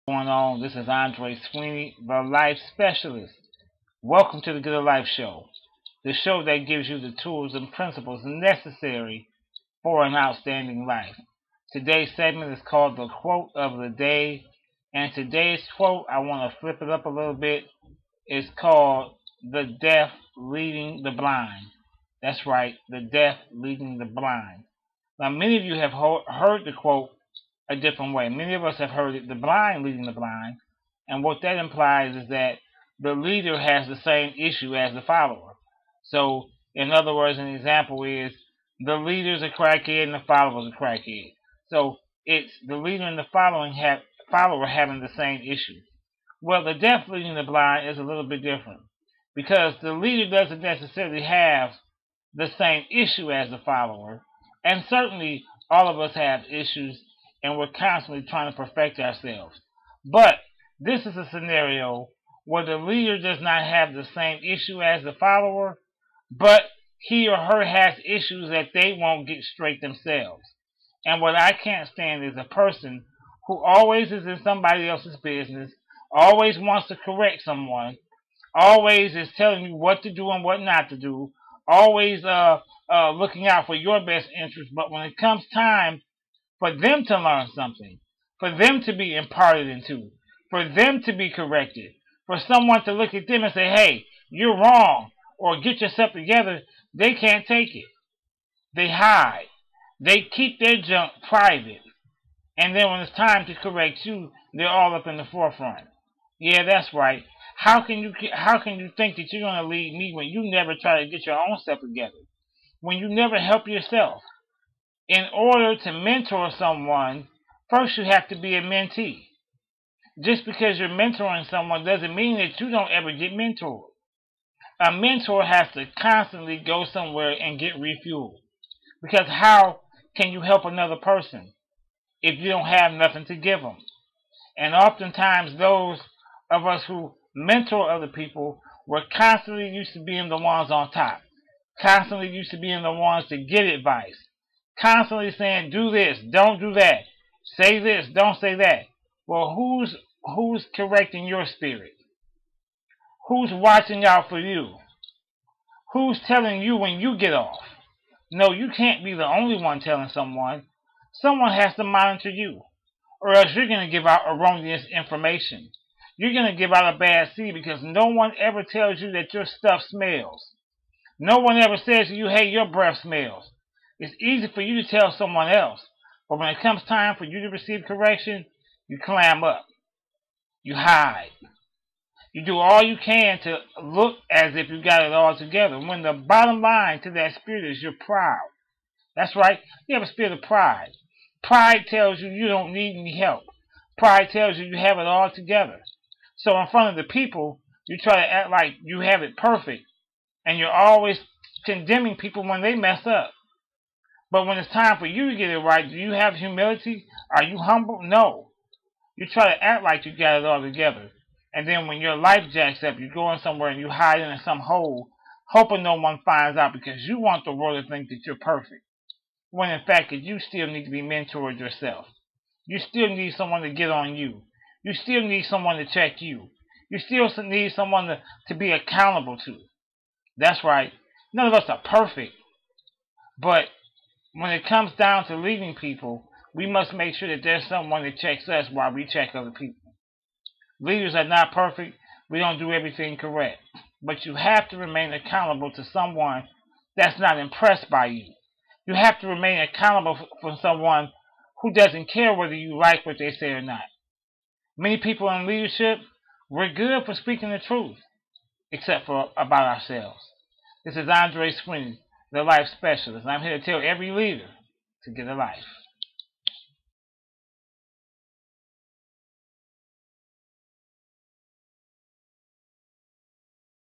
Going on? This is Andre Sweeney, the Life Specialist. Welcome to the Get a Life Show, the show that gives you the tools and principles necessary for an outstanding life. Today's segment is called the Quote of the Day, and today's quote, I want to flip it up a little bit, is called The Deaf Leading the Blind. That's right, the deaf leading the blind. Now, many of you have heard the quote a different way. Many of us have heard it, the blind leading the blind, and what that implies is that the leader has the same issue as the follower. So, in other words, an example is the leader's a crackhead and the follower's a crackhead. So, it's the leader and the follower having the same issue. Well, the deaf leading the blind is a little bit different because the leader doesn't necessarily have the same issue as the follower, and certainly all of us have issues and we're constantly trying to perfect ourselves. But this is a scenario where the leader does not have the same issue as the follower, but he or her has issues that they won't get straight themselves. And what I can't stand is a person who always is in somebody else's business, always wants to correct someone, always is telling you what to do and what not to do, always looking out for your best interest, but when it comes time for them to learn something, for them to be imparted into, for them to be corrected, for someone to look at them and say, hey, you're wrong, or get yourself together, they can't take it. They hide. They keep their junk private. And then when it's time to correct you, they're all up in the forefront. Yeah, that's right. How can you think that you're going to lead me when you never try to get your own stuff together? When you never help yourself? In order to mentor someone, first you have to be a mentee. Just because you're mentoring someone doesn't mean that you don't ever get mentored. A mentor has to constantly go somewhere and get refueled. Because how can you help another person if you don't have nothing to give them? And oftentimes those of us who mentor other people, we're constantly used to being the ones on top. Constantly used to being the ones to get advice. Constantly saying, do this, don't do that. Say this, don't say that. Well, who's correcting your spirit? Who's watching out for you? Who's telling you when you get off? No, you can't be the only one telling someone. Someone has to monitor you, or else you're going to give out erroneous information. You're going to give out a bad seed because no one ever tells you that your stuff smells. No one ever says to you, hey, your breath smells. It's easy for you to tell someone else, but when it comes time for you to receive correction, you clam up. You hide. You do all you can to look as if you got it all together, when the bottom line to that spirit is you're proud. That's right. You have a spirit of pride. Pride tells you you don't need any help. Pride tells you you have it all together. So in front of the people, you try to act like you have it perfect, and you're always condemning people when they mess up. But when it's time for you to get it right, do you have humility? Are you humble? No. You try to act like you got it all together. And then when your life jacks up, you're going somewhere and you hide in some hole, hoping no one finds out because you want the world to think that you're perfect. When in fact you still need to be mentored yourself. You still need someone to get on you. You still need someone to check you. You still need someone to be accountable to. That's right. None of us are perfect. But when it comes down to leading people, we must make sure that there's someone that checks us while we check other people. Leaders are not perfect. We don't do everything correct. But you have to remain accountable to someone that's not impressed by you. You have to remain accountable for someone who doesn't care whether you like what they say or not. Many people in leadership, we're good for speaking the truth, except for about ourselves. This is Andre Sweeney, the Life Specialist, and I'm here to tell every leader to get a life.